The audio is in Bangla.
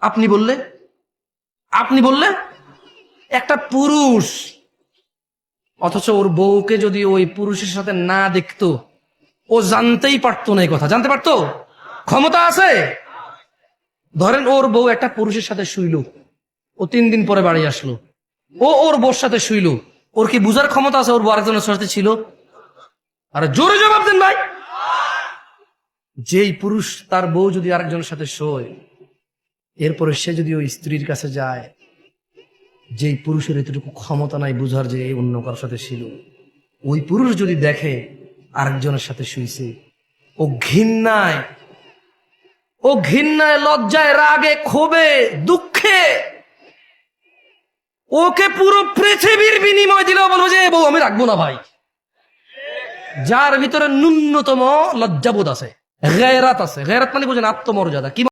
আপনি বললে আপনি বললে একটা পুরুষ, অথচ ওর বউকে যদি ওই পুরুষের সাথে না দেখতো, ও জানতেই পারতো না, এই কথা জানতে পারতো? ক্ষমতা আছে? ধরেন ওর বউ একটা পুরুষের সাথে শুইল, ও 3 দিন পরে বাড়ি আসলো, ও ওর বউর সাথে শুইল, ওর কি বুঝার ক্ষমতা আছে ওর বউ আরেকজনের সাথে ছিল? আরে জোরে জবাব দেন ভাই। যেই পুরুষ তার বউ যদি আরেকজনের সাথে শোয়, এরপরে সে যদি ওই স্ত্রীর কাছে যায়, যেই পুরুষের এতটুকু ক্ষমতা নাই বুঝার যে এই অন্য কারোর সাথে ছিল, ওই পুরুষ যদি দেখে আরেকজনের সাথে শুইছে, ও ঘৃণায়, লজ্জায়, রাগে, ক্ষোভে, দুঃখে ওকে পুরো পৃথিবীর বিনিময় দিলেও বলবো যে বউ আমি রাখবো না ভাই। যার ভিতরে ন্যূনতম লজ্জাবোধ আছে, গয়রাত আছে। গয়রাত মানে বুঝেন আত্মমর্যাদা। কি